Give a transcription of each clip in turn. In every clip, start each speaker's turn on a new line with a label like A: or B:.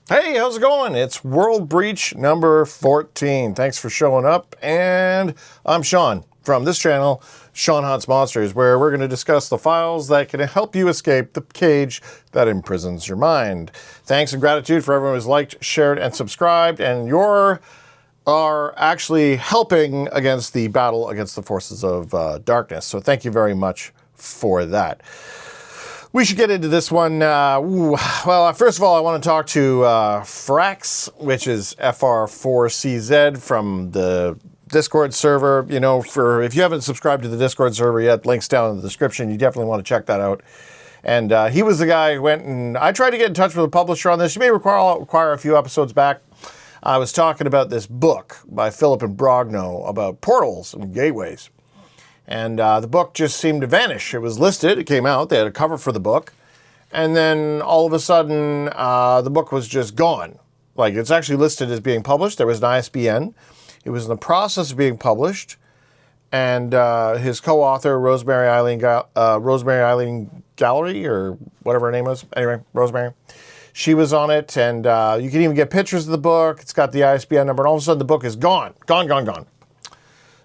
A: Hey, how's it going? It's World Breach number 14. Thanks for showing up. And I'm Sean from this channel, Sean Hunts Monsters, where we're going to discuss the files that can help you escape the cage that imprisons your mind. Thanks and gratitude for everyone who's liked, shared, and subscribed. And you are actually helping against the battle against the forces of darkness. So thank you very much for that. We should get into this one. Well, first of all, I want to talk to Frax, which is FR4CZ from the Discord server. You know, if you haven't subscribed to the Discord server yet, links down in the description. You definitely want to check that out. And he was the guy who went and I tried to get in touch with a publisher on this. You may require a few episodes back. I was talking about this book by Philip imbrogno about portals and gateways. And the book just seemed to vanish. It was listed, it came out, they had a cover for the book, and then all of a sudden the book was just gone. Like, it's actually listed as being published. There was an ISBN. It was in the process of being published, and his co-author, Rosemary Eileen Gallery, or whatever her name was, anyway, Rosemary, she was on it, and you can even get pictures of the book. It's got the ISBN number, and all of a sudden the book is gone. Gone.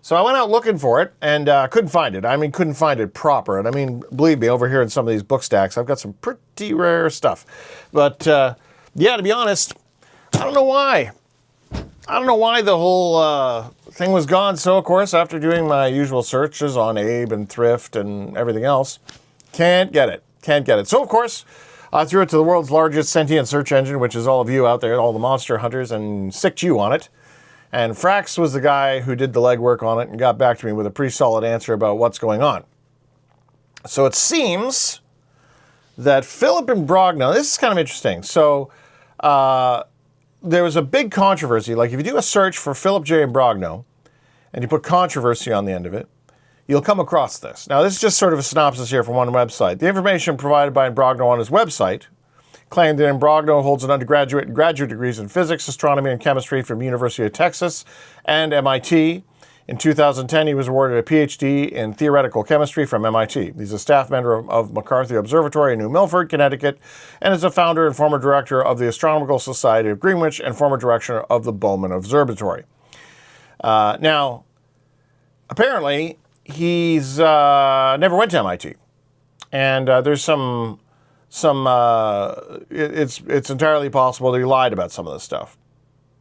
A: So I went out looking for it and couldn't find it. I mean, couldn't find it proper. And I mean, believe me, over here in some of these book stacks, I've got some pretty rare stuff. But yeah, to be honest, I don't know why. I don't know why the whole thing was gone. So, of course, after doing my usual searches on Abe and Thrift and everything else, can't get it. So, of course, I threw it to the world's largest sentient search engine, which is all of you out there, all the monster hunters, and sicked you on it. And Frax was the guy who did the legwork on it and got back to me with a pretty solid answer about what's going on. So it seems that Philip imbrogno, this is kind of interesting. So there was a big controversy. Like, if you do a search for Philip J. imbrogno and you put controversy on the end of it, you'll come across this. Now, this is just sort of a synopsis here from one website. The information provided by imbrogno on his website claimed that imbrogno holds an undergraduate and graduate degrees in physics, astronomy, and chemistry from University of Texas and MIT. In 2010, he was awarded a PhD in theoretical chemistry from MIT. He's a staff member of McCarthy Observatory in New Milford, Connecticut, and is a founder and former director of the Astronomical Society of Greenwich and former director of the Bowman Observatory. Now, apparently, he's never went to MIT. And there's it's entirely possible that he lied about some of this stuff.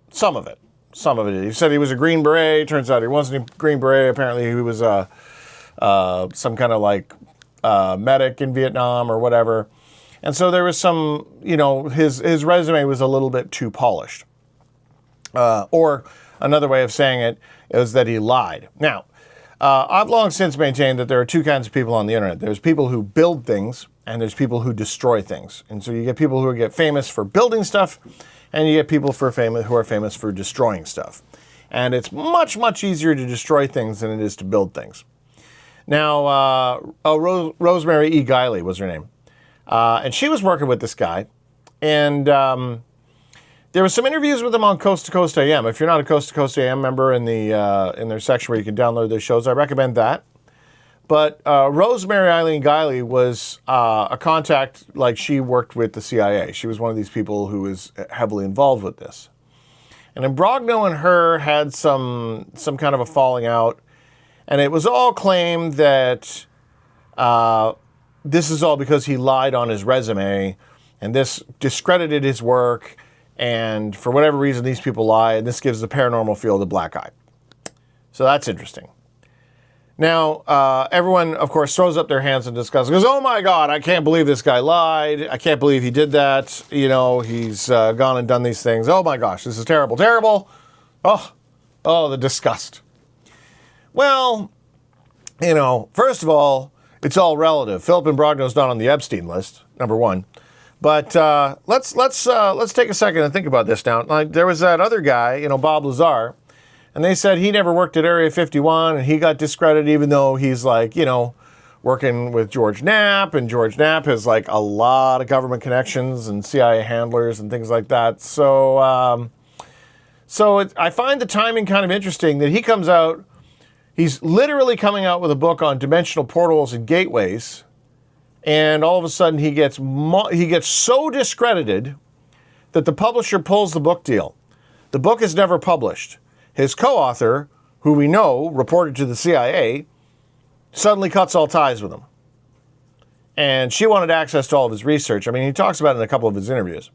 A: Some of it. He said he was a Green Beret. Turns out he wasn't a Green Beret. Apparently he was some kind of like medic in Vietnam or whatever. And so there was some, you know, his resume was a little bit too polished. Or another way of saying it is that he lied. Now, I've long since maintained that there are two kinds of people on the internet. There's people who build things, and there's people who destroy things. And so you get people who get famous for building stuff, and you get people who are famous for destroying stuff. And it's much, much easier to destroy things than it is to build things. Now, Rosemary E. Guiley was her name. And she was working with this guy. And there were some interviews with him on Coast to Coast AM. If you're not a Coast to Coast AM member in their section where you can download their shows, I recommend that. But Rosemary Eileen Guiley was a contact, like she worked with the CIA. She was one of these people who was heavily involved with this. And imbrogno and her had some kind of a falling out. And it was all claimed that this is all because he lied on his resume. And this discredited his work. And for whatever reason, these people lie. And this gives the paranormal field a black eye. So that's interesting. Now, everyone, of course, throws up their hands in disgust. Goes, oh my God, I can't believe this guy lied. I can't believe he did that. You know, he's gone and done these things. Oh my gosh, this is terrible, terrible. Oh, the disgust. Well, you know, first of all, it's all relative. Philip imbrogno's not on the Epstein list, number one. But let's take a second and think about this now. Like, there was that other guy, you know, Bob Lazar. And they said he never worked at Area 51, and he got discredited even though he's, like, you know, working with George Knapp, and George Knapp has, like, a lot of government connections and CIA handlers and things like that. So, I find the timing kind of interesting that he comes out, he's literally coming out with a book on dimensional portals and gateways, and all of a sudden he gets so discredited that the publisher pulls the book deal. The book is never published. His co-author, who we know reported to the CIA, suddenly cuts all ties with him. And she wanted access to all of his research. I mean, he talks about it in a couple of his interviews.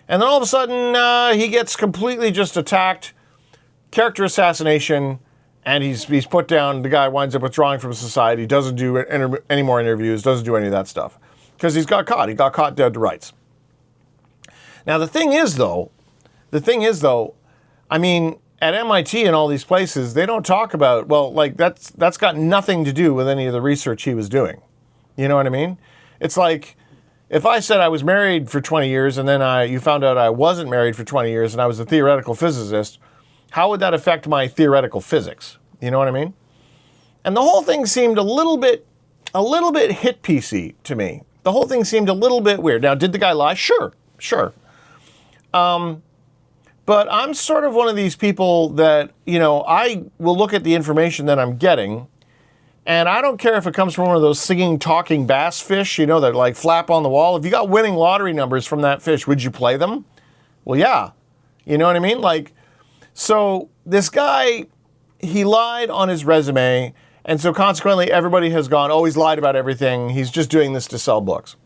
A: And then all of a sudden, he gets completely just attacked, character assassination, and he's put down. The guy winds up withdrawing from society, doesn't do any more interviews, doesn't do any of that stuff. Because he's got caught. He got caught dead to rights. Now, the thing is, though, I mean, at MIT and all these places, they don't talk about, well, like, that's got nothing to do with any of the research he was doing. You know what I mean? It's like, if I said I was married for 20 years and then you found out I wasn't married for 20 years and I was a theoretical physicist, how would that affect my theoretical physics? You know what I mean? And the whole thing seemed a little bit hit piecey to me. The whole thing seemed a little bit weird. Now, did the guy lie? Sure. But I'm sort of one of these people that, you know, I will look at the information that I'm getting, and I don't care if it comes from one of those singing, talking bass fish, you know, that like flap on the wall. If you got winning lottery numbers from that fish, would you play them? Well, yeah. You know what I mean? Like, so this guy, he lied on his resume, and so consequently everybody has gone, oh, he's lied about everything. He's just doing this to sell books.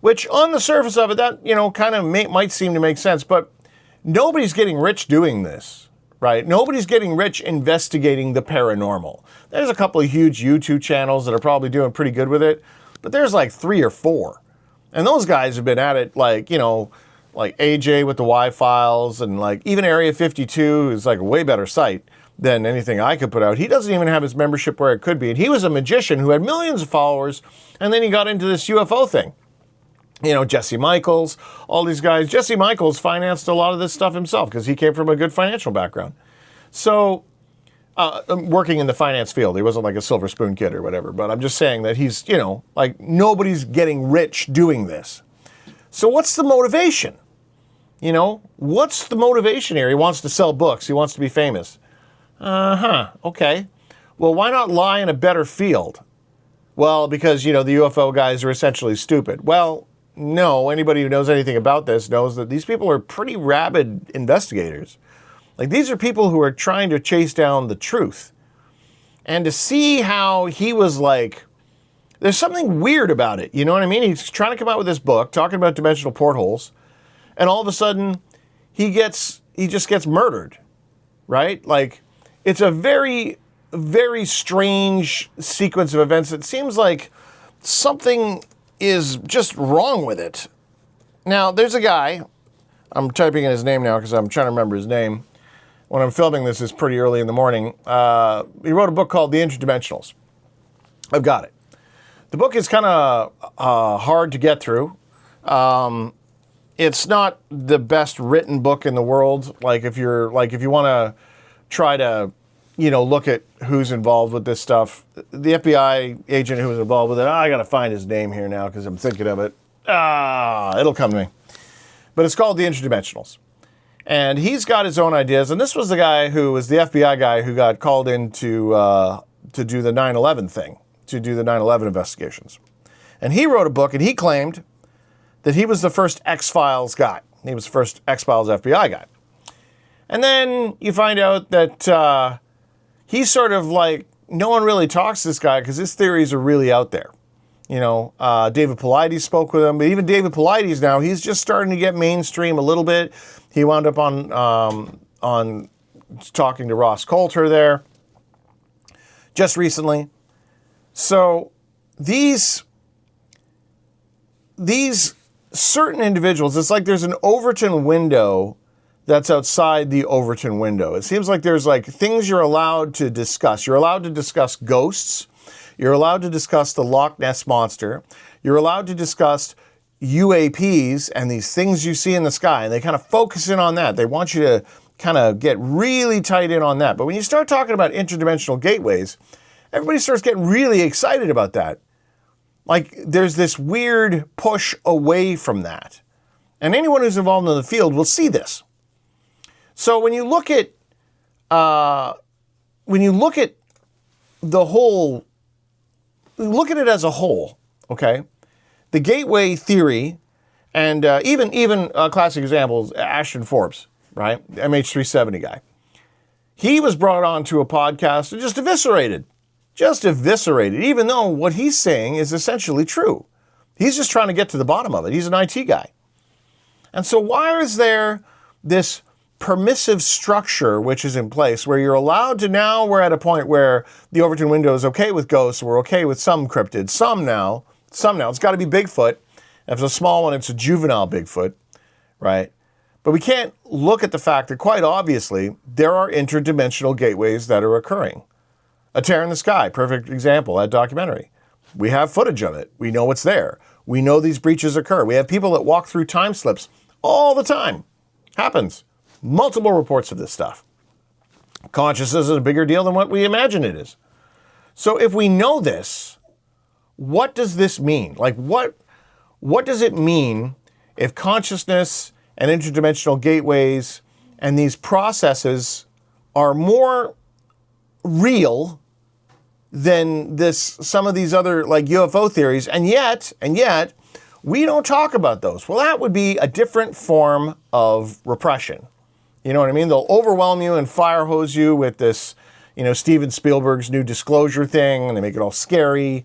A: Which on the surface of it, that, you know, kind of might seem to make sense, but nobody's getting rich doing this, right? Nobody's getting rich investigating the paranormal. There's a couple of huge YouTube channels that are probably doing pretty good with it, but there's like 3 or 4. And those guys have been at it, like, you know, like AJ with the Y-Files, and like even Area 52 is like a way better site than anything I could put out. He doesn't even have his membership where it could be. And he was a magician who had millions of followers, and then he got into this UFO thing. You know, Jesse Michaels, all these guys. Jesse Michaels financed a lot of this stuff himself because he came from a good financial background. So, working in the finance field, he wasn't like a silver spoon kid or whatever, but I'm just saying that he's, you know, like nobody's getting rich doing this. So what's the motivation? You know, what's the motivation here? He wants to sell books. He wants to be famous. Okay. Well, why not lie in a better field? Well, because, you know, the UFO guys are essentially stupid. Well, no, anybody who knows anything about this knows that these people are pretty rabid investigators. Like, these are people who are trying to chase down the truth. And to see how he was like, there's something weird about it, you know what I mean? He's trying to come out with this book, talking about dimensional portholes, and all of a sudden, he just gets murdered, right? Like, it's a very, very strange sequence of events. It seems like something is just wrong with it. Now, there's a guy, I'm typing in his name now because I'm trying to remember his name. When I'm filming this, it's pretty early in the morning. He wrote a book called The Interdimensionals. I've got it. The book is kind of hard to get through. It's not the best written book in the world. Like if you want to try to, you know, look at who's involved with this stuff. The FBI agent who was involved with it, I got to find his name here now because I'm thinking of it. It'll come to me. But it's called The Interdimensionals. And he's got his own ideas. And this was the guy who was the FBI guy who got called in to do the 9/11 thing, to do the 9/11 investigations. And he wrote a book, and he claimed that he was the first X-Files guy. He was the first X-Files FBI guy. And then you find out that he's sort of like, no one really talks to this guy because his theories are really out there. You know, David Paulides spoke with him, but even David Paulides now, he's just starting to get mainstream a little bit. He wound up on talking to Ross Coulter there just recently. So these certain individuals, it's like there's an Overton window that's outside the Overton window. It seems like there's like things you're allowed to discuss. You're allowed to discuss ghosts. You're allowed to discuss the Loch Ness Monster. You're allowed to discuss UAPs and these things you see in the sky. And they kind of focus in on that. They want you to kind of get really tight in on that. But when you start talking about interdimensional gateways, everybody starts getting really excited about that. Like there's this weird push away from that. And anyone who's involved in the field will see this. So when you look at the whole, look at it as a whole, okay? The gateway theory And even classic examples, Ashton Forbes, right? MH370 guy. He was brought on to a podcast and just eviscerated, even though what he's saying is essentially true. He's just trying to get to the bottom of it. He's an IT guy. And so why is there this permissive structure which is in place where you're allowed to, now we're at a point where the Overton window is okay with ghosts, we're okay with some cryptids, some now, it's got to be Bigfoot. If it's a small one, it's a juvenile Bigfoot, right? But we can't look at the fact that quite obviously there are interdimensional gateways that are occurring. A Tear in the Sky, perfect example, that documentary. We have footage of it. We know what's there. We know these breaches occur. We have people that walk through time slips all the time. Happens. Multiple reports of this stuff. Consciousness is a bigger deal than what we imagine it is. So if we know this, what does this mean? Like what does it mean if consciousness and interdimensional gateways and these processes are more real than some of these other like UFO theories, and yet we don't talk about those? Well, that would be a different form of repression. You know what I mean? They'll overwhelm you and fire hose you with this, Steven Spielberg's new disclosure thing, and they make it all scary.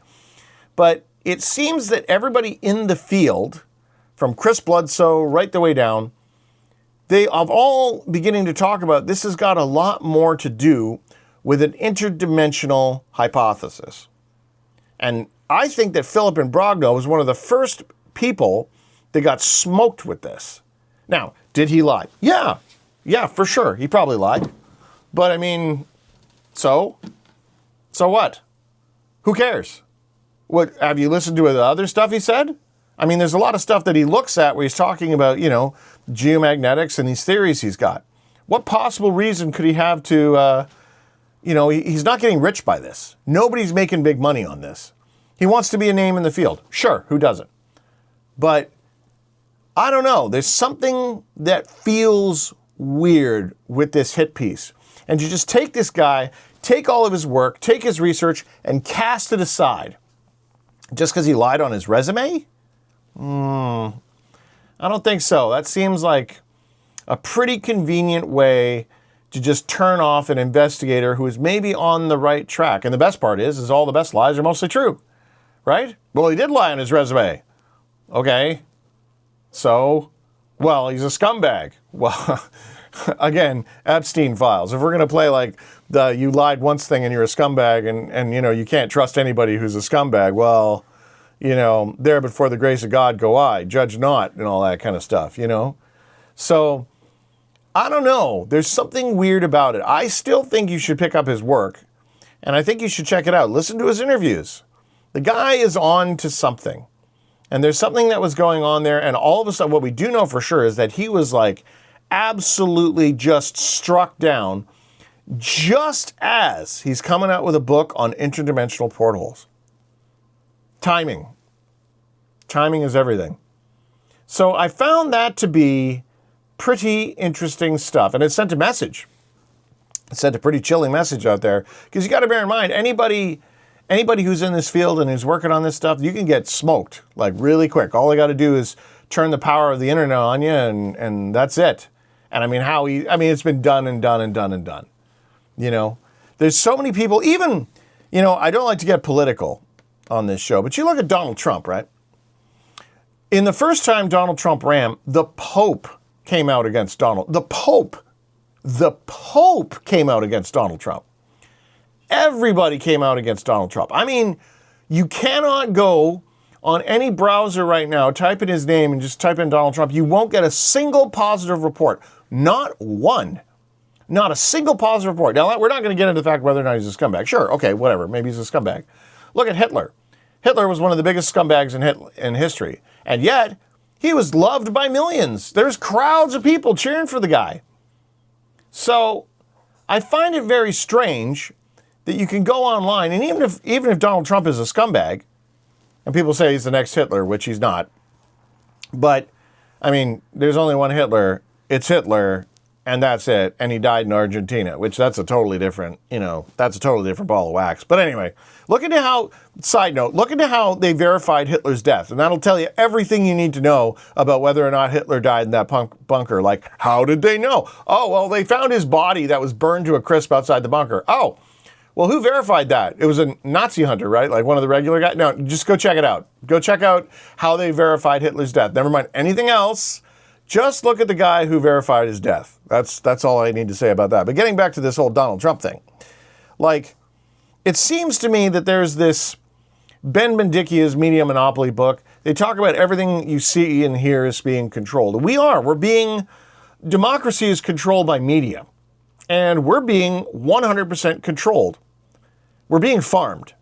A: But it seems that everybody in the field, from Chris Bledsoe right the way down, they are all beginning to talk about this has got a lot more to do with an interdimensional hypothesis. And I think that Philip Imbrogno was one of the first people that got smoked with this. Now, did he lie? Yeah, for sure. He probably lied. But I mean, so what? Who cares? What, have you listened to the other stuff he said? I mean, there's a lot of stuff that he looks at where he's talking about, geomagnetics and these theories he's got. What possible reason could he have to, he's not getting rich by this. Nobody's making big money on this. He wants to be a name in the field. Sure, who doesn't? But I don't know. There's something that feels weird with this hit piece. And you just take this guy, take all of his work, take his research, and cast it aside. Just because he lied on his resume? I don't think so. That seems like a pretty convenient way to just turn off an investigator who is maybe on the right track. And the best part is all the best lies are mostly true, right? Well, he did lie on his resume. Okay. So, well, he's a scumbag. Well, again, Epstein files. If we're going to play like the you lied once thing and you're a scumbag and you can't trust anybody who's a scumbag, well, there before the grace of God go I, judge not, and all that kind of stuff, So, I don't know. There's something weird about it. I still think you should pick up his work, and I think you should check it out. Listen to his interviews. The guy is on to something. And there's something that was going on there, and all of a sudden, what we do know for sure is that he was like absolutely just struck down just as he's coming out with a book on interdimensional portholes. Timing. Timing is everything. So I found that to be pretty interesting stuff. And it sent a message. It sent a pretty chilling message out there. Because you got to bear in mind, anybody who's in this field and who's working on this stuff, you can get smoked like really quick. All they got to do is turn the power of the internet on you and that's it. And I mean, it's been done and done and done and done. There's so many people, even, I don't like to get political on this show, but you look at Donald Trump, right? In the first time Donald Trump ran, the Pope came out against Donald. The Pope came out against Donald Trump. Everybody came out against Donald Trump. I mean, you cannot go on any browser right now, type in his name and just type in Donald Trump. You won't get a single positive report. Not one. Not a single positive report. Now, we're not going to get into the fact whether or not he's a scumbag. Sure, okay, whatever. Maybe he's a scumbag. Look at Hitler. Hitler was one of the biggest scumbags in history. And yet, he was loved by millions. There's crowds of people cheering for the guy. So, I find it very strange that you can go online, and even if Donald Trump is a scumbag, and people say he's the next Hitler, which he's not, but, I mean, there's only one Hitler. It's Hitler. and that's it. And he died in Argentina, which that's a totally different, that's a totally different ball of wax. But anyway, look into how, side note, look into how they verified Hitler's death. And that'll tell you everything you need to know about whether or not Hitler died in that bunker. Like, how did they know? Oh, well, they found his body that was burned to a crisp outside the bunker. Oh, well, who verified that? It was a Nazi hunter, right? Like one of the regular guys? No, just go check it out. Go check out how they verified Hitler's death. Never mind anything else. Just look at the guy who verified his death. That's all I need to say about that. But getting back to this whole Donald Trump thing, like, it seems to me that there's this Ben Bendikia's Media Monopoly book. They talk about everything you see and hear is being controlled. Democracy is controlled by media, and we're being 100% controlled. We're being farmed.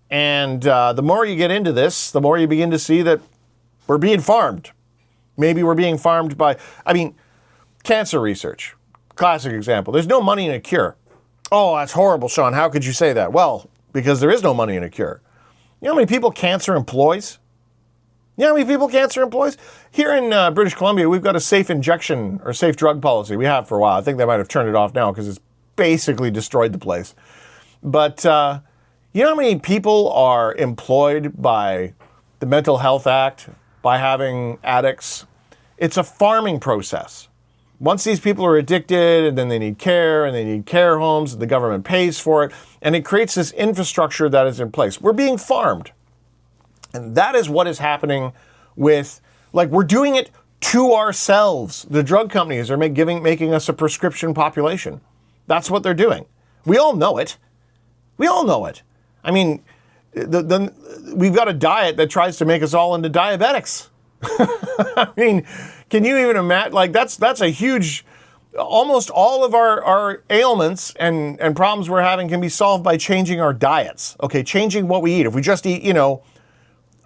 A: And the more you get into this, the more you begin to see that we're being farmed. Maybe we're being farmed by, cancer research. Classic example. There's no money in a cure. Oh, that's horrible, Sean. How could you say that? Well, because there is no money in a cure. You know how many people cancer employs? Here in British Columbia, we've got a safe injection or safe drug policy. We have for a while. I think they might have turned it off now because it's basically destroyed the place. But you know how many people are employed by the Mental Health Act, by having addicts? It's a farming process. Once these people are addicted, and then they need care, and they need care homes, and the government pays for it, and it creates this infrastructure that is in place. We're being farmed. And that is what is happening with, we're doing it to ourselves. The drug companies are making us a prescription population. That's what they're doing. We all know it. We've got a diet that tries to make us all into diabetics. Can you even imagine? That's a huge, almost all of our ailments and problems we're having can be solved by changing our diets. Okay, changing what we eat. If we just eat,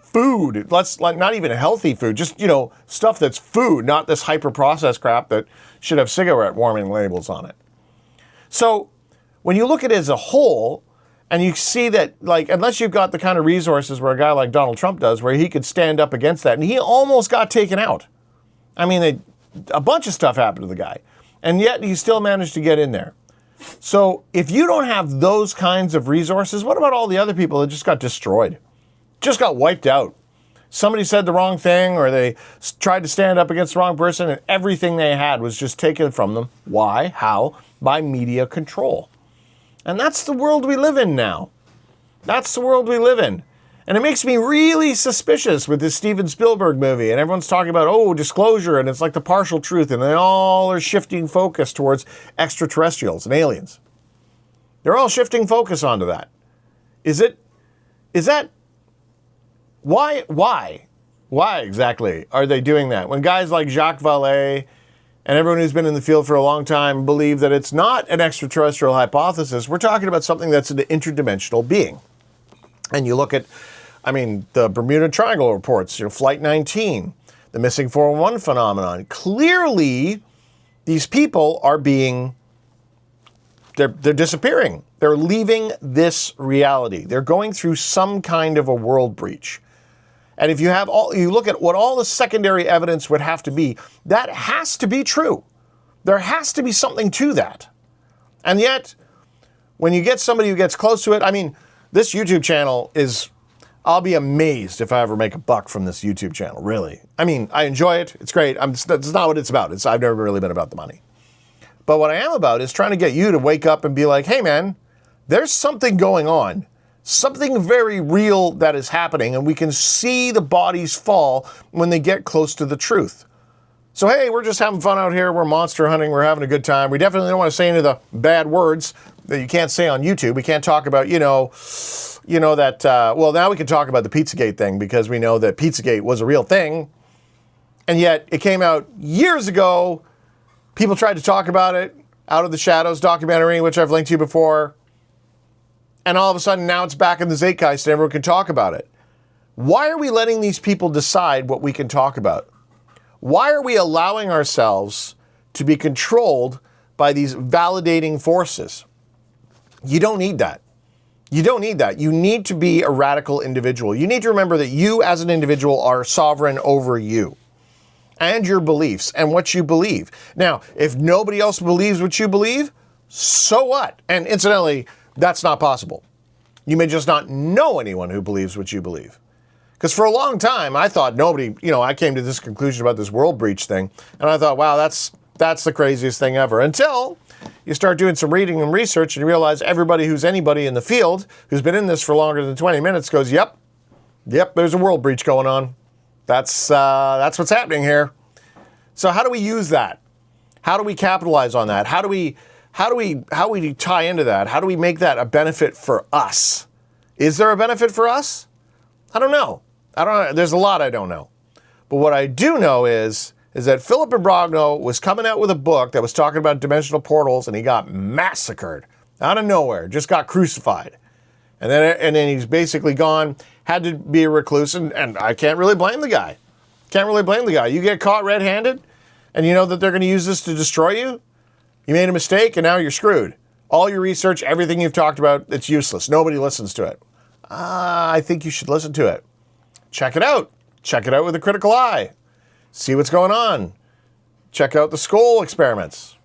A: food, not even healthy food, just, stuff that's food, not this hyper-processed crap that should have cigarette warning labels on it. So when you look at it as a whole, and you see that, unless you've got the kind of resources where a guy like Donald Trump does, where he could stand up against that, and he almost got taken out. A bunch of stuff happened to the guy, and yet he still managed to get in there. So if you don't have those kinds of resources, what about all the other people that just got destroyed? Just got wiped out. Somebody said the wrong thing, or they tried to stand up against the wrong person, and everything they had was just taken from them. Why? How? By media control. And that's the world we live in now. That's the world we live in. And it makes me really suspicious with this Steven Spielberg movie. And everyone's talking about, disclosure, and it's like the partial truth. And they all are shifting focus towards extraterrestrials and aliens. They're all shifting focus onto that. Why exactly are they doing that? When guys like Jacques Vallée and everyone who's been in the field for a long time believe that it's not an extraterrestrial hypothesis, we're talking about something that's an interdimensional being. And you look at, the Bermuda Triangle reports, Flight 19, the missing 411 phenomenon. Clearly, these people are they're disappearing. They're leaving this reality. They're going through some kind of a world breach. And if you look at what all the secondary evidence would have to be, that has to be true. There has to be something to that. And yet, when you get somebody who gets close to it, this YouTube channel I'll be amazed if I ever make a buck from this YouTube channel, really. I enjoy it. It's great. That's not what it's about. I've never really been about the money. But what I am about is trying to get you to wake up and be like, hey man, there's something going on. Something very real that is happening, and we can see the bodies fall when they get close to the truth. So hey, we're just having fun out here. We're monster hunting. We're having a good time. We definitely don't want to say any of the bad words that you can't say on YouTube. We can't talk about, now we can talk about the Pizzagate thing because we know that Pizzagate was a real thing. And yet it came out years ago. People tried to talk about it. Out of the Shadows documentary, which I've linked to before. And all of a sudden now it's back in the zeitgeist and everyone can talk about it. Why are we letting these people decide what we can talk about? Why are we allowing ourselves to be controlled by these validating forces? You don't need that. You don't need that. You need to be a radical individual. You need to remember that you as an individual are sovereign over you. and your beliefs and what you believe. Now, if nobody else believes what you believe, so what? And incidentally, that's not possible. You may just not know anyone who believes what you believe. Because for a long time, I thought nobody, I came to this conclusion about this world breach thing, and I thought, wow, that's the craziest thing ever. Until you start doing some reading and research and you realize everybody who's anybody in the field who's been in this for longer than 20 minutes goes, yep, there's a world breach going on. That's what's happening here. So how do we use that? How do we capitalize on that? How do we tie into that? How do we make that a benefit for us? Is there a benefit for us? I don't know. There's a lot I don't know. But what I do know is that Philip Imbrogno was coming out with a book that was talking about dimensional portals, and he got massacred out of nowhere, just got crucified. And then he's basically gone, had to be a recluse, and I can't really blame the guy. You get caught red-handed, and you know that they're going to use this to destroy you? You made a mistake, and now you're screwed. All your research, everything you've talked about, it's useless. Nobody listens to it. I think you should listen to it. Check it out. Check it out with a critical eye. See what's going on. Check out the skull experiments,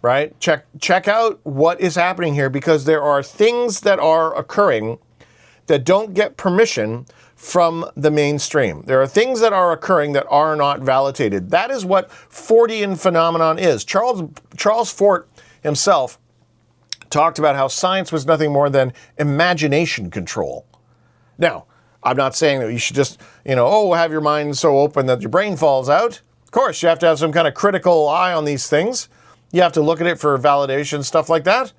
A: right? Check out what is happening here, because there are things that are occurring that don't get permission from the mainstream. There are things that are occurring that are not validated. That is what Fortean phenomenon is. Charles Fort himself talked about how science was nothing more than imagination control. Now, I'm not saying that you should just, have your mind so open that your brain falls out. Of course, you have to have some kind of critical eye on these things. You have to look at it for validation, stuff like that.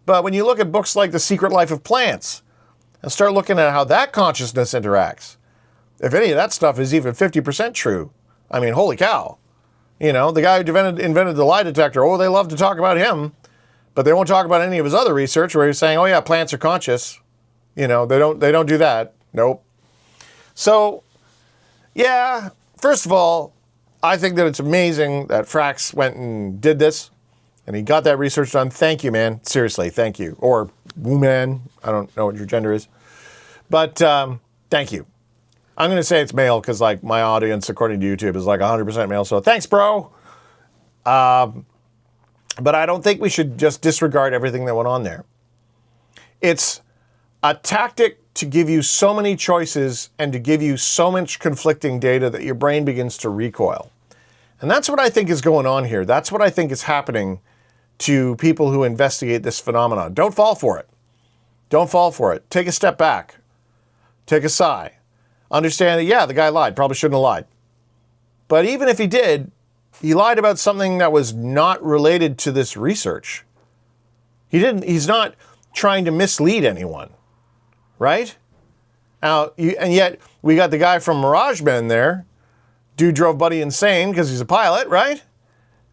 A: But when you look at books like The Secret Life of Plants and start looking at how that consciousness interacts, if any of that stuff is even 50% true, I mean, holy cow. The guy who invented the lie detector, they love to talk about him, but they won't talk about any of his other research where he's saying, oh yeah, plants are conscious. They don't do that. Nope. So, yeah, first of all, I think that it's amazing that Frax went and did this, and he got that research done. Thank you, man. Seriously, thank you. Or woman. I don't know what your gender is. But thank you. I'm going to say it's male because, my audience, according to YouTube, is 100% male. So thanks, bro. But I don't think we should just disregard everything that went on there. It's a tactic to give you so many choices and to give you so much conflicting data that your brain begins to recoil. And that's what I think is going on here. That's what I think is happening to people who investigate this phenomenon. Don't fall for it. Don't fall for it. Take a step back. Take a sigh. Understand that, yeah, the guy lied. Probably shouldn't have lied. But even if he did, he lied about something that was not related to this research. He's not trying to mislead anyone. Right? Now, and yet, we got the guy from Mirage Men there. Dude drove Buddy insane because he's a pilot, right?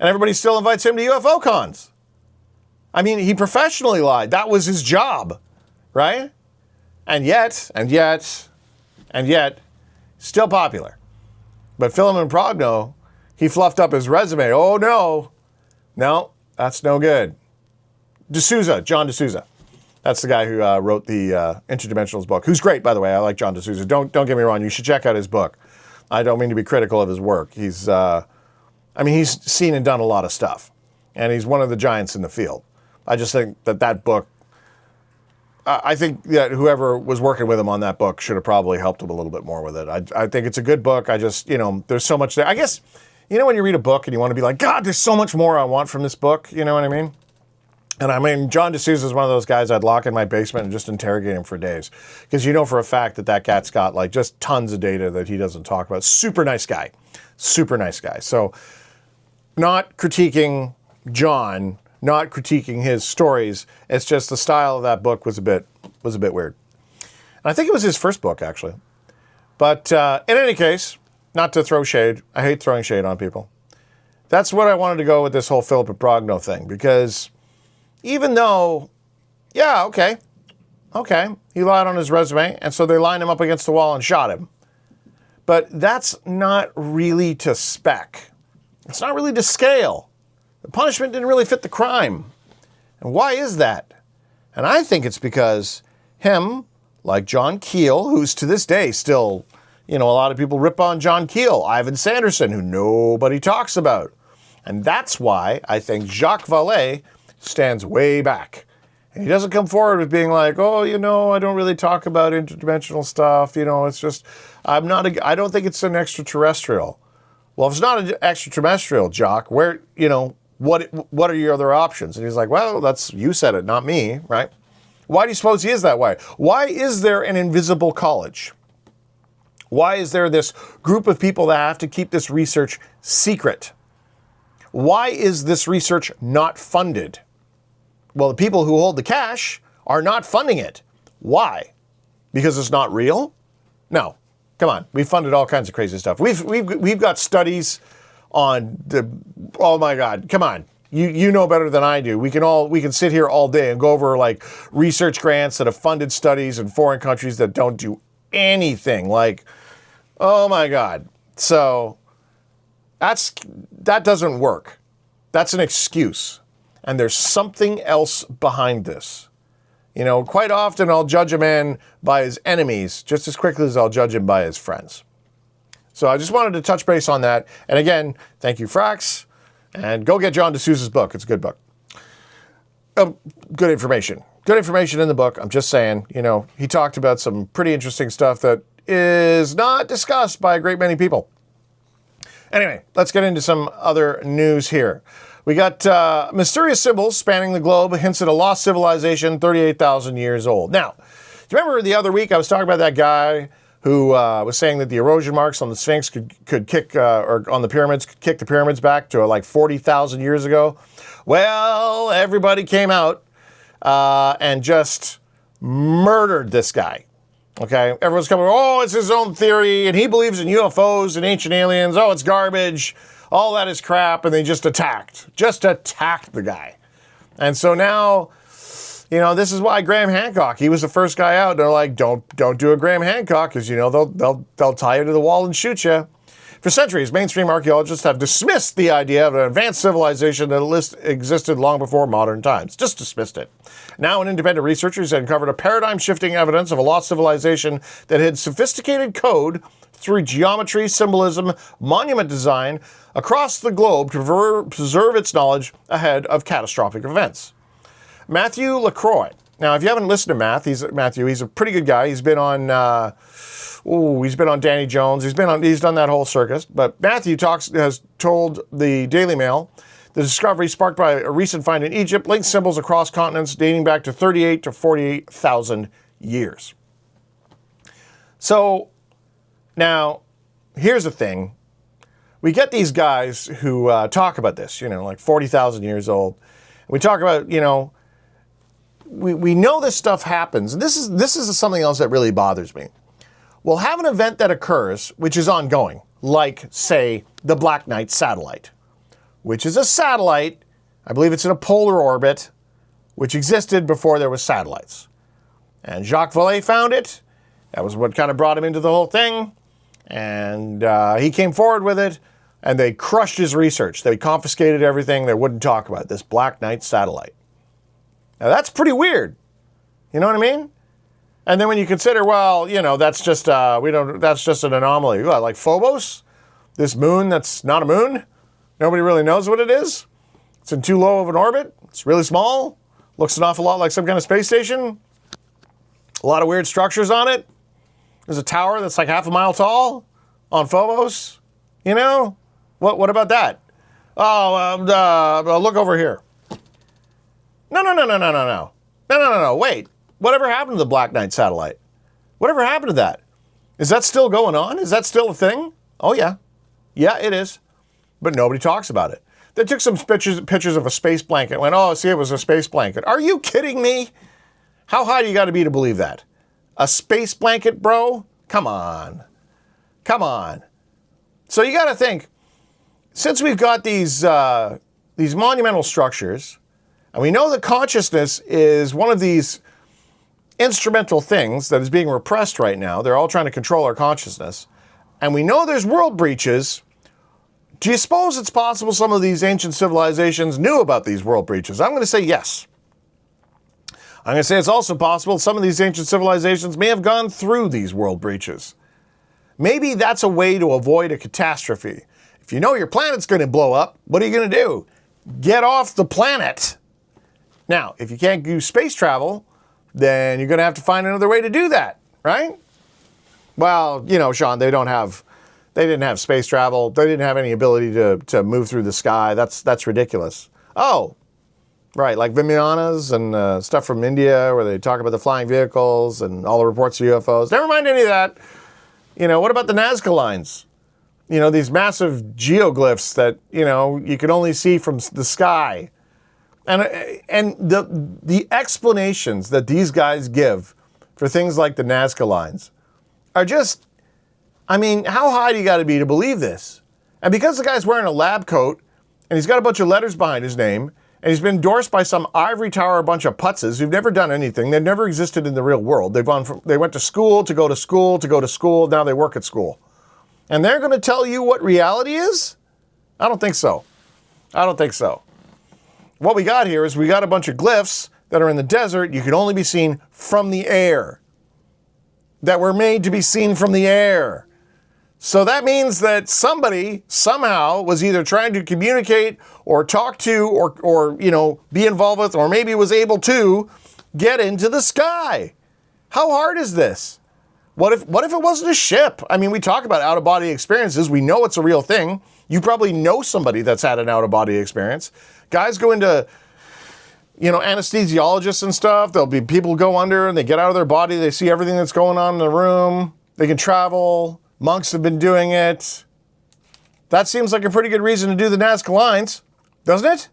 A: And everybody still invites him to UFO cons. I mean, he professionally lied. That was his job, right? And yet, still popular. But Philip Imbrogno, he fluffed up his resume. Oh, no, that's no good. John D'Souza. That's the guy who wrote the Interdimensionals book, who's great, by the way. I like John D'Souza. Don't get me wrong. You should check out his book. I don't mean to be critical of his work. He's seen and done a lot of stuff, and he's one of the giants in the field. I just think that book, I think that whoever was working with him on that book should have probably helped him a little bit more with it. I think it's a good book. I just, there's so much there. I guess, when you read a book and you want to be like, God, there's so much more I want from this book. You know what I mean? And John D'Souza is one of those guys I'd lock in my basement and just interrogate him for days. Because for a fact that cat's got just tons of data that he doesn't talk about. Super nice guy. So not critiquing John, not critiquing his stories. It's just the style of that book was a bit weird. And I think it was his first book, actually. But in any case, not to throw shade. I hate throwing shade on people. That's what I wanted to go with this whole Philip Imbrogno thing. Because even though, yeah, okay, he lied on his resume, and so they lined him up against the wall and shot him. But that's not really to spec. It's not really to scale. The punishment didn't really fit the crime. And why is that? And I think it's because him, like John Keel, who's to this day still, You know, a lot of people rip on John Keel, Ivan Sanderson, who nobody talks about. And that's why I think Jacques Vallée stands way back. And he doesn't come forward with being like, oh, you know, I don't really talk about interdimensional stuff. You know, it's just, I don't think it's an extraterrestrial. Well, if it's not an extraterrestrial, Jacques, where, you know, what are your other options? And he's like, well, you said it, not me, right? Why do you suppose he is that way? Why is there an invisible college? Why is there this group of people that have to keep this research secret? Why is this research not funded? Well, the people who hold the cash are not funding it. Why? Because it's not real? No. Come on. We've funded all kinds of crazy stuff. We've got studies on the, oh my God, come on. You know better than I do. We can sit here all day and go over like research grants that have funded studies in foreign countries that don't do anything. Like, oh my God. So that doesn't work. That's an excuse. And there's something else behind this. You know, quite often I'll judge a man by his enemies just as quickly as I'll judge him by his friends. So I just wanted to touch base on that. And again, thank you, Frax. And go get John DeSouza's book. It's a good book. Good information. Good information in the book. I'm just saying, you know, he talked about some pretty interesting stuff that is not discussed by a great many people. Anyway, let's get into some other news here. We got mysterious symbols spanning the globe, hints at a lost civilization 38,000 years old. Now, do you remember the other week I was talking about that guy who was saying that the erosion marks on the Sphinx could kick, or on the pyramids, could kick the pyramids back to like 40,000 years ago? Well, everybody came out and just murdered this guy. Okay, everyone's coming, oh, it's his own theory, and he believes in UFOs and ancient aliens. Oh, it's garbage. All that is crap, and they just attacked the guy. And so now, you know, this is why Graham Hancock, he was the first guy out. They're like, don't do a Graham Hancock, because, you know, they'll tie you to the wall and shoot you. For centuries, mainstream archaeologists have dismissed the idea of an advanced civilization that existed long before modern times. Just dismissed it. Now, an independent researcher has uncovered a paradigm-shifting evidence of a lost civilization that had sophisticated code through geometry, symbolism, monument design across the globe to preserve its knowledge ahead of catastrophic events. Matthew LaCroix. Now, if you haven't listened to Matthew, he's a pretty good guy. He's been on Danny Jones. He's done that whole circus. But Matthew has told the Daily Mail the discovery sparked by a recent find in Egypt links symbols across continents dating back to 38 to 48,000 years. So now, here's the thing. We get these guys who talk about this, you know, like 40,000 years old. We talk about, you know, we know this stuff happens. And this is something else that really bothers me. We'll have an event that occurs, which is ongoing, like, say, the Black Knight satellite, which is a satellite, I believe it's in a polar orbit, which existed before there was satellites. And Jacques Vallée found it. That was what kind of brought him into the whole thing. And he came forward with it, and they crushed his research. They confiscated everything. They wouldn't talk about it, this Black Knight satellite. Now, that's pretty weird. You know what I mean? And then when you consider, well, you know, that's just an anomaly. What, like Phobos? This moon that's not a moon? Nobody really knows what it is? It's in too low of an orbit? It's really small? Looks an awful lot like some kind of space station? A lot of weird structures on it? There's a tower that's like half a mile tall on Phobos? You know? What about that? Oh, look over here. No, wait. Whatever happened to the Black Knight satellite? Whatever happened to that? Is that still going on? Is that still a thing? Oh, yeah. Yeah, it is. But nobody talks about it. They took some pictures of a space blanket and went, oh, see, it was a space blanket. Are you kidding me? How high do you got to be to believe that? A space blanket, bro? Come on. Come on. So you got to think, since we've got these monumental structures, and we know that consciousness is one of these instrumental things that is being repressed right now. They're all trying to control our consciousness. And we know there's world breaches. Do you suppose it's possible some of these ancient civilizations knew about these world breaches? I'm going to say yes. I'm going to say it's also possible some of these ancient civilizations may have gone through these world breaches. maybe that's a way to avoid a catastrophe. If you know your planet's going to blow up, what are you going to do? Get off the planet. Now, if you can't do space travel, then you're going to have to find another way to do that, right? Well, you know, Sean, they didn't have space travel. They didn't have any ability to move through the sky. That's ridiculous. Oh, right, like Vimyanas and stuff from India where they talk about the flying vehicles and all the reports of UFOs. Never mind any of that. You know, what about the Nazca lines? You know, these massive geoglyphs that, you know, you can only see from the sky. And the explanations that these guys give for things like the Nazca lines are just, I mean, how high do you got to be to believe this? And because the guy's wearing a lab coat and he's got a bunch of letters behind his name and he's been endorsed by some ivory tower, a bunch of putzes who've never done anything, they've never existed in the real world. They went to school to go to school to go to school, now they work at school. And they're going to tell you what reality is? I don't think so. I don't think so. What we got here is we got a bunch of glyphs that are in the desert. You can only be seen from the air. That were made to be seen from the air. So that means that somebody somehow was either trying to communicate or talk to or you know, be involved with, or maybe was able to get into the sky. How hard is this? What if it wasn't a ship? I mean, we talk about out-of-body experiences. We know it's a real thing. You probably know somebody that's had an out-of-body experience. Guys go into, you know, anesthesiologists and stuff. There'll be people go under and they get out of their body. They see everything that's going on in the room. They can travel. Monks have been doing it. That seems like a pretty good reason to do the Nazca lines, doesn't it?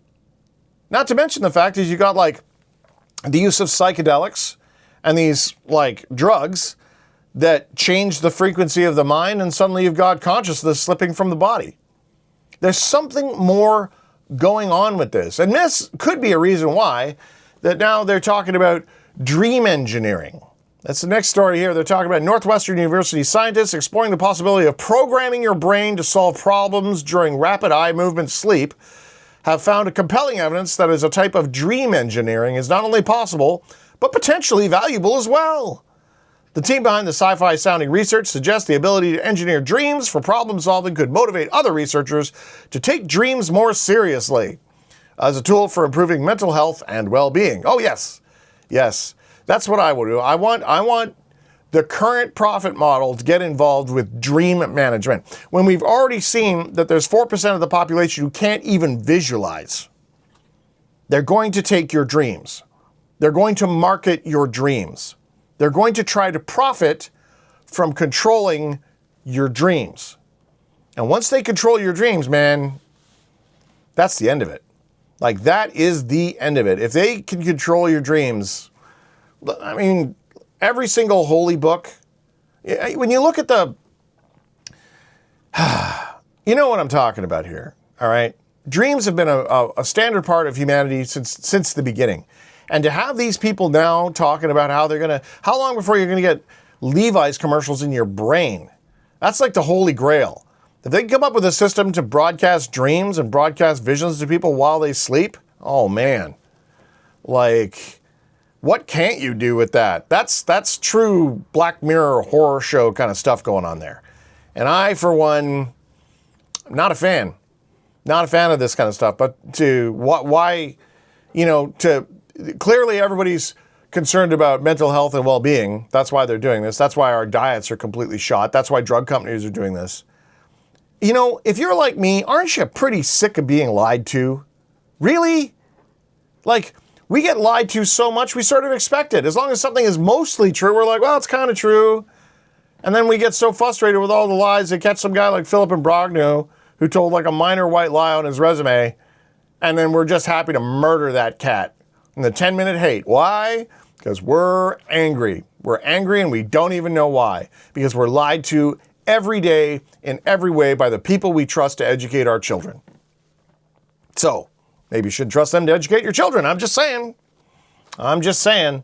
A: Not to mention the fact is you got like the use of psychedelics and these like drugs that change the frequency of the mind, and suddenly you've got consciousness slipping from the body. There's something more going on with this. And this could be a reason why that now they're talking about dream engineering. That's the next story here. They're talking about Northwestern University scientists exploring the possibility of programming your brain to solve problems during rapid eye movement sleep, have found a compelling evidence that as a type of dream engineering is not only possible, but potentially valuable as well. The team behind the sci-fi sounding research suggests the ability to engineer dreams for problem solving could motivate other researchers to take dreams more seriously as a tool for improving mental health and well-being. Oh yes, yes, that's what I will do. I want the current profit model to get involved with dream management. When we've already seen that there's 4% of the population who can't even visualize. They're going to take your dreams. They're going to market your dreams. They're going to try to profit from controlling your dreams. And once they control your dreams, man, that's the end of it. Like, that is the end of it. If they can control your dreams, I mean, every single holy book, when you look at the, you know what I'm talking about here, all right? Dreams have been a standard part of humanity since the beginning. And to have these people now talking about how long before you're going to get Levi's commercials in your brain? That's like the holy grail. If they can come up with a system to broadcast dreams and broadcast visions to people while they sleep, oh man. Like, what can't you do with that? That's true Black Mirror horror show kind of stuff going on there. And I, for one, I'm not a fan. Not a fan of this kind of stuff. But why, you know, clearly everybody's concerned about mental health and well-being. That's why they're doing this. That's why our diets are completely shot. That's why drug companies are doing this. You know, if you're like me, aren't you pretty sick of being lied to? Really? Like, we get lied to so much, we sort of expect it. As long as something is mostly true, we're like, well, it's kind of true. And then we get so frustrated with all the lies, they catch some guy like Philip Imbrogno, who told like a minor white lie on his resume, and then we're just happy to murder that cat. And the 10-minute hate. Why? Because we're angry. We're angry and we don't even know why. Because we're lied to every day in every way by the people we trust to educate our children. So, maybe you should trust them to educate your children. I'm just saying. I'm just saying.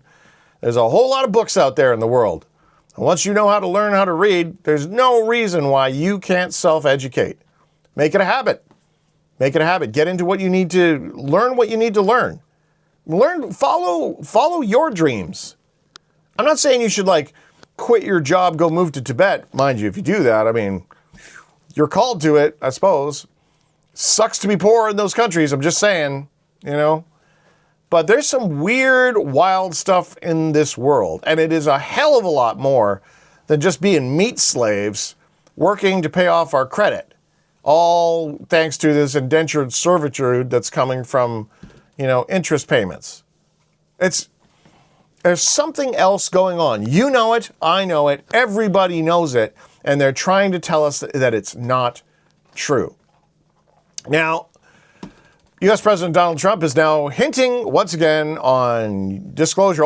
A: There's a whole lot of books out there in the world. And once you know how to learn how to read, there's no reason why you can't self-educate. Make it a habit. Make it a habit. Get into what you need to learn, what you need to learn. Follow your dreams. I'm not saying you should like quit your job, go move to Tibet. Mind you, if you do that, I mean, you're called to it, I suppose. Sucks to be poor in those countries, I'm just saying, you know. But there's some weird, wild stuff in this world, and it is a hell of a lot more than just being meat slaves working to pay off our credit. All thanks to this indentured servitude that's coming from, you know, interest payments. There's something else going on. You know it, I know it, everybody knows it, and they're trying to tell us that it's not true. Now, U.S. President Donald Trump is now hinting once again on disclosure.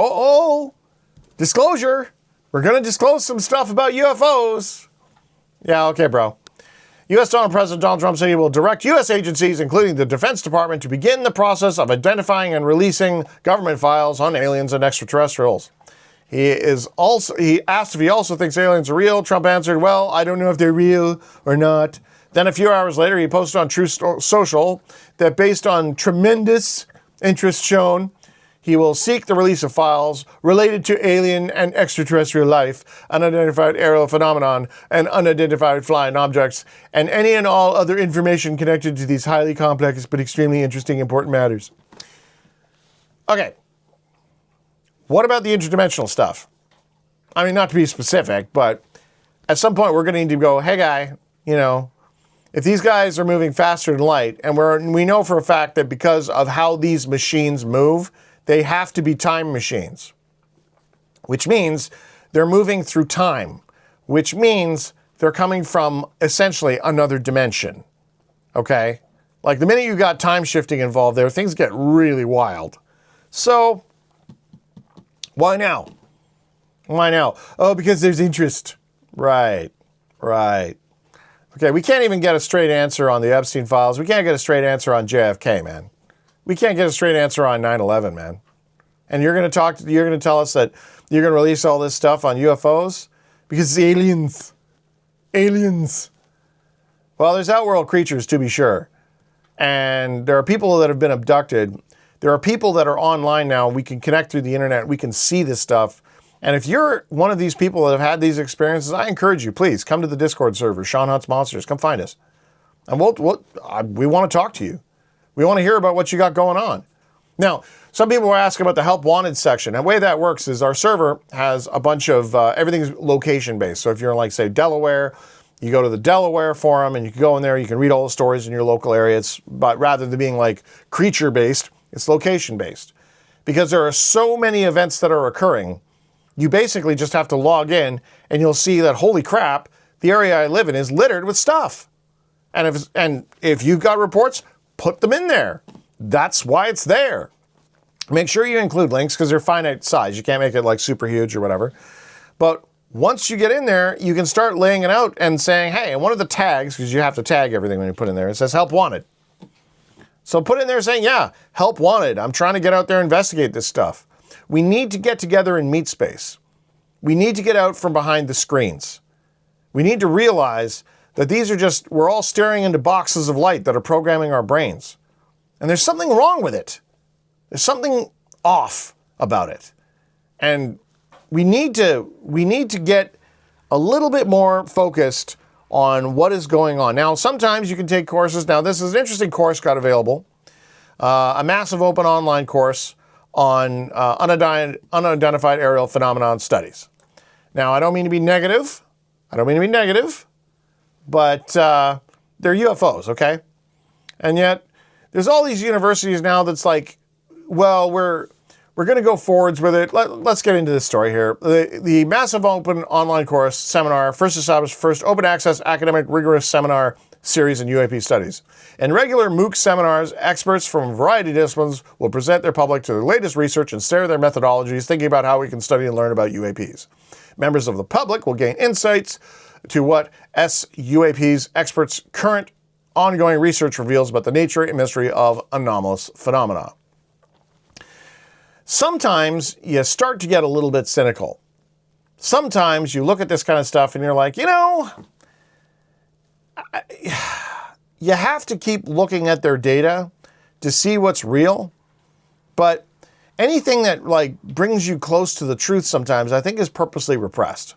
A: Disclosure. We're going to disclose some stuff about UFOs. Yeah, okay, bro. U.S. President Donald Trump said he will direct U.S. agencies, including the Defense Department, to begin the process of identifying and releasing government files on aliens and extraterrestrials. He asked if he also thinks aliens are real. Trump answered, well, I don't know if they're real or not. Then a few hours later, he posted on Truth Social that based on tremendous interest shown, he will seek the release of files related to alien and extraterrestrial life, unidentified aerial phenomenon, and unidentified flying objects, and any and all other information connected to these highly complex but extremely interesting, important matters. Okay. What about the interdimensional stuff? I mean, not to be specific, but at some point we're going to need to go, hey guy, you know, if these guys are moving faster than light, and we know for a fact that because of how these machines move, they have to be time machines, which means they're moving through time, which means they're coming from essentially another dimension, okay? Like the minute you got time shifting involved there, things get really wild. So, why now? Why now? Oh, because there's interest. Right. Okay, we can't even get a straight answer on the Epstein files. We can't get a straight answer on JFK, man. We can't get a straight answer on 9/11, man. And you're going to tell us that you're going to release all this stuff on UFOs because it's aliens. Aliens. Well, there's outworld creatures, to be sure. And there are people that have been abducted. There are people that are online now. We can connect through the internet. We can see this stuff. And if you're one of these people that have had these experiences, I encourage you, please come to the Discord server, Sean Hunt's Monsters. Come find us. And we want to talk to you. We want to hear about what you got going on. Now, some people were asking about the Help Wanted section. And the way that works is our server has a bunch of, everything's location-based. So if you're in, like, say, Delaware, you go to the Delaware forum and you can go in there, you can read all the stories in your local area. But rather than being, like, creature-based, it's location-based. Because there are so many events that are occurring, you basically just have to log in and you'll see that, holy crap, the area I live in is littered with stuff. And if you've got reports, put them in there. That's why it's there. Make sure you include links because they're finite size. You can't make it like super huge or whatever. But once you get in there, you can start laying it out and saying, hey, and one of the tags, because you have to tag everything when you put in there, it says Help Wanted. So put in there saying, yeah, Help Wanted. I'm trying to get out there and investigate this stuff. We need to get together in meat space. We need to get out from behind the screens. We need to realize that these are we're all staring into boxes of light that are programming our brains. And there's something wrong with it. There's something off about it. And we need to get a little bit more focused on what is going on. Now, sometimes you can take courses. Now, this is an interesting course got available. A massive open online course on unidentified aerial phenomenon studies. Now, I don't mean to be negative. But they're UFOs, okay? And yet, there's all these universities now that's like, well, we're going to go forwards with it. Let's get into this story here. The massive open online course seminar, first established, first open access academic rigorous seminar series in UAP studies. In regular MOOC seminars, experts from a variety of disciplines will present their public to the latest research and share their methodologies, thinking about how we can study and learn about UAPs. Members of the public will gain insights to what SUAP's experts' current ongoing research reveals about the nature and mystery of anomalous phenomena. Sometimes you start to get a little bit cynical. Sometimes you look at this kind of stuff and you're like, you know, you have to keep looking at their data to see what's real. But anything that like brings you close to the truth sometimes, I think is purposely repressed.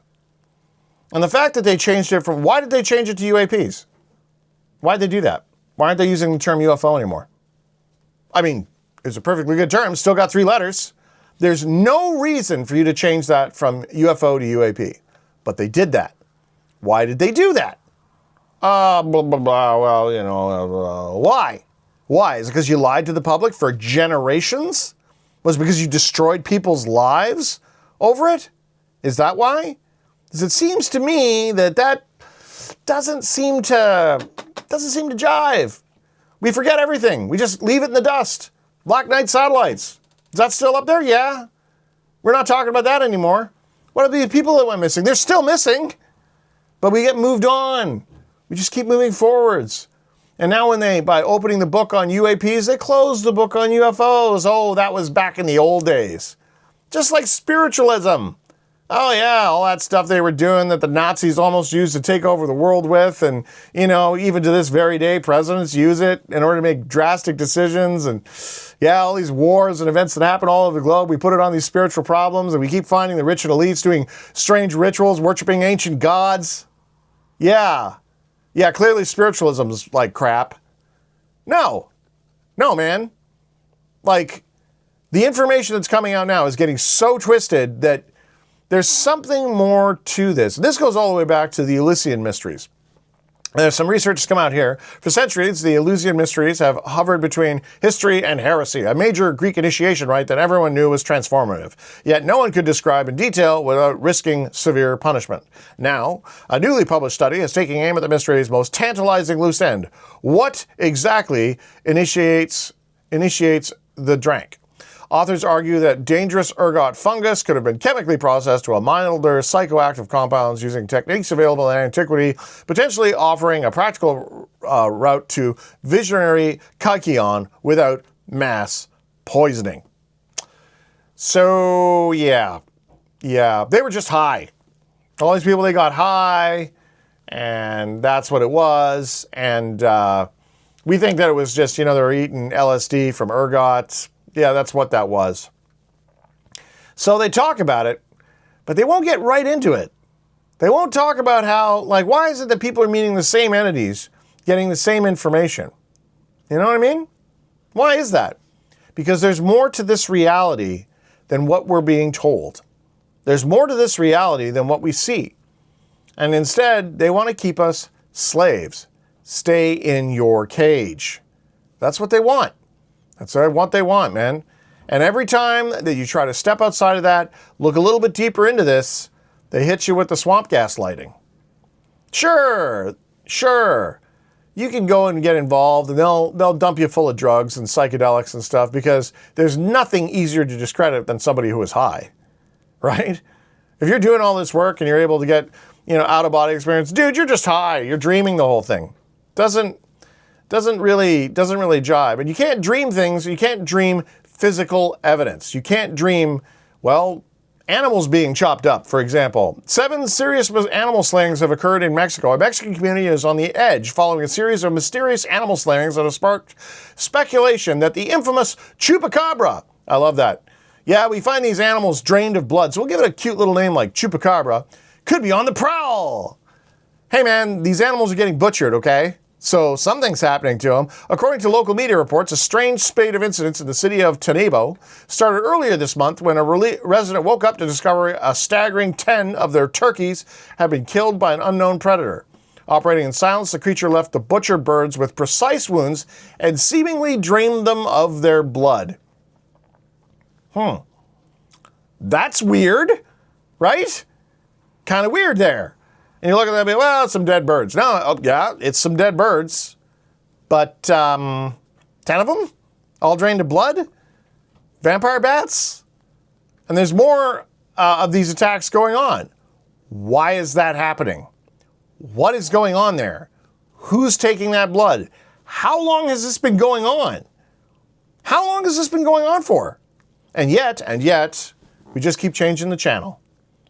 A: And the fact that they changed it from, why did they change it to UAPs? Why did they do that? Why aren't they using the term UFO anymore? I mean, it's a perfectly good term, still got 3 letters. There's no reason for you to change that from UFO to UAP. But they did that. Why did they do that? Blah, blah, blah, well, you know, why? Why? Is it because you lied to the public for generations? Was it because you destroyed people's lives over it? Is that why? Because it seems to me that that doesn't seem to jive. We forget everything. We just leave it in the dust. Black Knight satellites. Is that still up there? Yeah. We're not talking about that anymore. What are the people that went missing? They're still missing, but we get moved on. We just keep moving forwards. And now when by opening the book on UAPs, they closed the book on UFOs. Oh, that was back in the old days. Just like spiritualism. Oh yeah, all that stuff they were doing that the Nazis almost used to take over the world with. And, you know, even to this very day, presidents use it in order to make drastic decisions. And yeah, all these wars and events that happen all over the globe, we put it on these spiritual problems, and we keep finding the rich and elites doing strange rituals, worshiping ancient gods. Yeah. Yeah, clearly spiritualism is like crap. No, man. Like, the information that's coming out now is getting so twisted that there's something more to this. This goes all the way back to the Eleusinian mysteries. There's some research that's come out here. For centuries, the Eleusinian mysteries have hovered between history and heresy, a major Greek initiation rite that everyone knew was transformative. Yet no one could describe in detail without risking severe punishment. Now, a newly published study is taking aim at the mystery's most tantalizing loose end. What exactly initiates the drank? Authors argue that dangerous ergot fungus could have been chemically processed to a milder psychoactive compounds using techniques available in antiquity, potentially offering a practical route to visionary kykeon without mass poisoning. So, yeah, they were just high. All these people, they got high, and that's what it was. And we think that it was just, you know, they were eating LSD from ergots. Yeah, that's what that was. So they talk about it, but they won't get right into it. They won't talk about how, like, why is it that people are meeting the same entities, getting the same information? You know what I mean? Why is that? Because there's more to this reality than what we're being told. There's more to this reality than what we see. And instead, they want to keep us slaves. Stay in your cage. That's what they want. That's what they want, man. And every time that you try to step outside of that, look a little bit deeper into this, they hit you with the swamp gas lighting. Sure. You can go and get involved, and they'll dump you full of drugs and psychedelics and stuff, because there's nothing easier to discredit than somebody who is high, right? If you're doing all this work and you're able to get, you know, out-of-body experience, dude, you're just high. You're dreaming the whole thing. Doesn't really jive. And you can't dream things. You can't dream physical evidence. You can't dream, well, animals being chopped up, for example. 7 serious animal slayings have occurred in Mexico. A Mexican community is on the edge following a series of mysterious animal slayings that have sparked speculation that the infamous chupacabra, I love that. Yeah, we find these animals drained of blood, so we'll give it a cute little name like chupacabra, could be on the prowl. Hey man, these animals are getting butchered, okay? So something's happening to them. According to local media reports, a strange spate of incidents in the city of Tenebo started earlier this month when a resident woke up to discover a staggering 10 of their turkeys had been killed by an unknown predator. Operating in silence, the creature left the butchered birds with precise wounds and seemingly drained them of their blood. That's weird, right? Kind of weird there. And you look at that and be, well, it's some dead birds. No, yeah, it's some dead birds. But 10 of them? All drained of blood? Vampire bats? And there's more of these attacks going on. Why is that happening? What is going on there? Who's taking that blood? How long has this been going on? How long has this been going on for? And yet, we just keep changing the channel.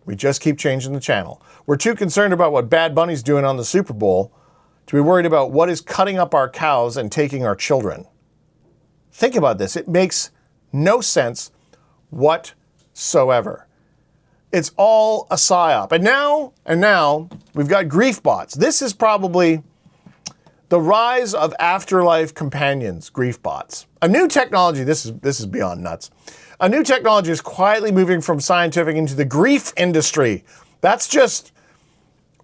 A: We just keep changing the channel. We're too concerned about what Bad Bunny's doing on the Super Bowl to be worried about what is cutting up our cows and taking our children. Think about this. It makes no sense whatsoever. It's all a psyop. And now we've got Griefbots. This is probably the rise of Afterlife companions, Griefbots. A new technology, this is beyond nuts. A new technology is quietly moving from scientific into the grief industry. That's just,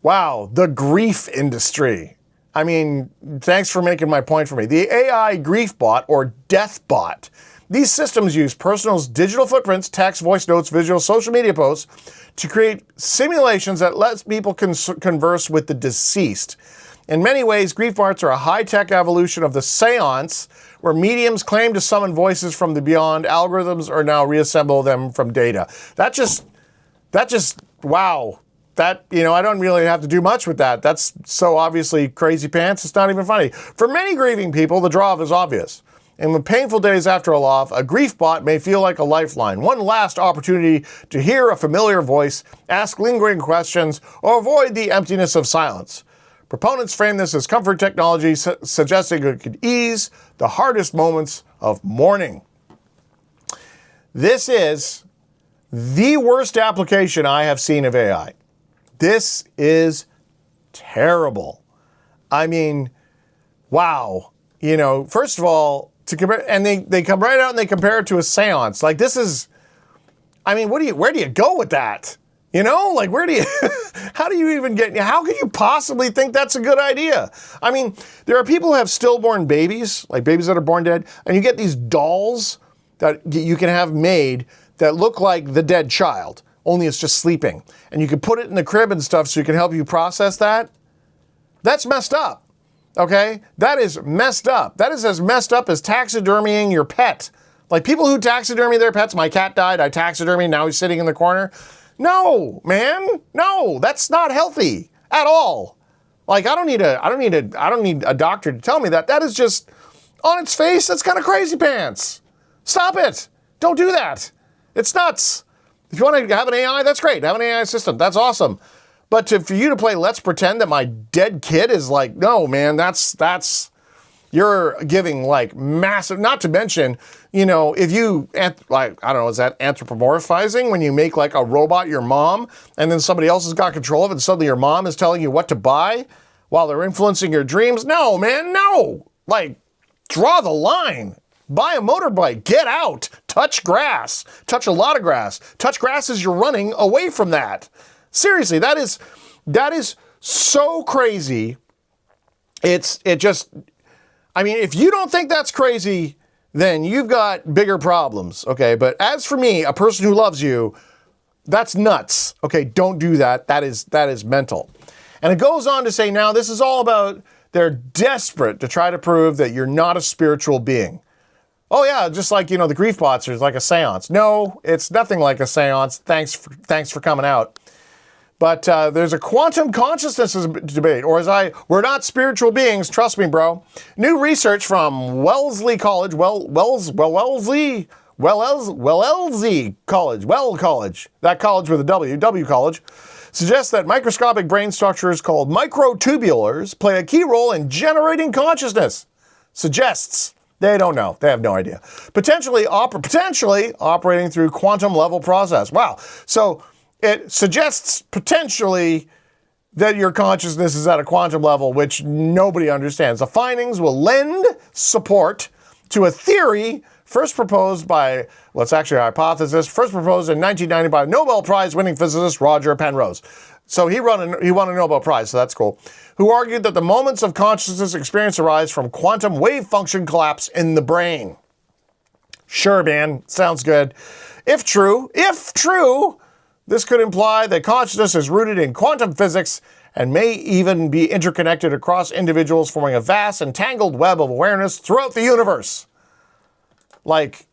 A: wow, the grief industry. I mean, thanks for making my point for me. The AI Griefbot, or Deathbot. These systems use personal digital footprints, text, voice notes, visual, social media posts to create simulations that let people converse with the deceased. In many ways, Griefbots are a high-tech evolution of the seance, where mediums claim to summon voices from the beyond. Algorithms are now reassemble them from data. That just, wow. That, you know, I don't really have to do much with that. That's so obviously crazy pants, it's not even funny. For many grieving people, the draw is obvious. In the painful days after a loss, a Griefbot may feel like a lifeline. One last opportunity to hear a familiar voice, ask lingering questions, or avoid the emptiness of silence. Proponents frame this as comfort technology, suggesting it could ease the hardest moments of mourning. This is the worst application I have seen of AI. This is terrible. I mean, wow. You know, first of all, to compare, and they come right out and they compare it to a seance. Like, this is, I mean, where do you go with that? You know, like, where do you, how do you even get, how can you possibly think that's a good idea? I mean, there are people who have stillborn babies, like babies that are born dead, and you get these dolls that you can have made that look like the dead child, only it's just sleeping. And you can put it in the crib and stuff so you can help you process that. That's messed up, okay? That is messed up. That is as messed up as taxidermying your pet. Like, people who taxidermy their pets, my cat died, I taxidermy, now he's sitting in the corner. No, man, no, that's not healthy at all. Like, I don't need a doctor to tell me that. That is just, on its face, that's kind of crazy pants. Stop it. Don't do that. It's nuts. If you want to have an AI, that's great. Have an AI system. That's awesome. But for you to play Let's Pretend that my dead kid is like, no, man, that's, you're giving like massive, not to mention, you know, if you, like, I don't know, is that anthropomorphizing when you make like a robot your mom and then somebody else has got control of it and suddenly your mom is telling you what to buy while they're influencing your dreams? No, man, no. Like, draw the line. Buy a motorbike, get out, touch grass, touch a lot of grass. Touch grass as you're running away from that. Seriously, that is so crazy. I mean, if you don't think that's crazy, then you've got bigger problems, okay? But as for me, a person who loves you, that's nuts, okay? Don't do that. That is mental. And it goes on to say, now this is all about, they're desperate to try to prove that you're not a spiritual being. Oh yeah, just like, you know, the Griefbots are like a seance. No, it's nothing like a seance. Thanks for coming out. But there's a quantum consciousness debate, or we're not spiritual beings, trust me, bro. New research from Wellesley College, Wellesley College, that college with a W College, suggests that microscopic brain structures called microtubulars play a key role in generating consciousness. Suggests. They don't know. They have no idea. Potentially operating through quantum level process. Wow. So it suggests potentially that your consciousness is at a quantum level, which nobody understands. The findings will lend support to a theory first proposed by, well, it's actually a hypothesis, first proposed in 1990 by Nobel Prize winning physicist Roger Penrose. So he won a Nobel Prize, so that's cool. Who argued that the moments of consciousness experience arise from quantum wave function collapse in the brain. Sure, man, sounds good. If true, this could imply that consciousness is rooted in quantum physics and may even be interconnected across individuals, forming a vast and tangled web of awareness throughout the universe. Like,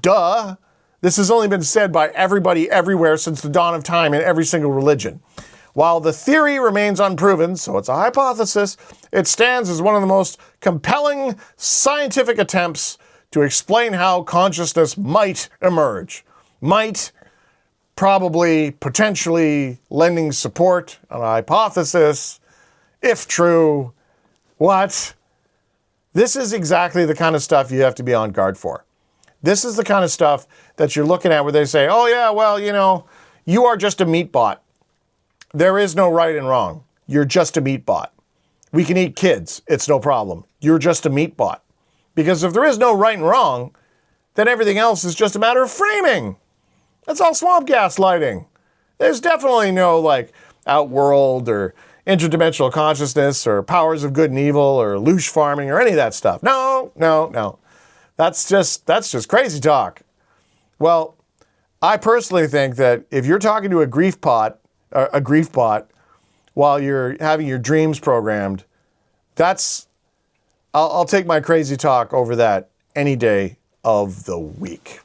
A: duh. This has only been said by everybody everywhere since the dawn of time in every single religion. While the theory remains unproven, so it's a hypothesis, it stands as one of the most compelling scientific attempts to explain how consciousness might emerge. Might, probably, potentially lending support on a hypothesis. If true, what? This is exactly the kind of stuff you have to be on guard for. This is the kind of stuff that you're looking at where they say, oh yeah, well, you know, You are just a meat bot. There is no right and wrong. You're just a meat bot. We can eat kids. It's no problem. You're just a meat bot. Because if there is no right and wrong, then everything else is just a matter of framing. That's all swamp gaslighting. There's definitely no like outworld or interdimensional consciousness or powers of good and evil or loosh farming or any of that stuff. No, no, no. That's just crazy talk. Well, I personally think that if you're talking to a grief bot while you're having your dreams programmed, I'll take my crazy talk over that any day of the week.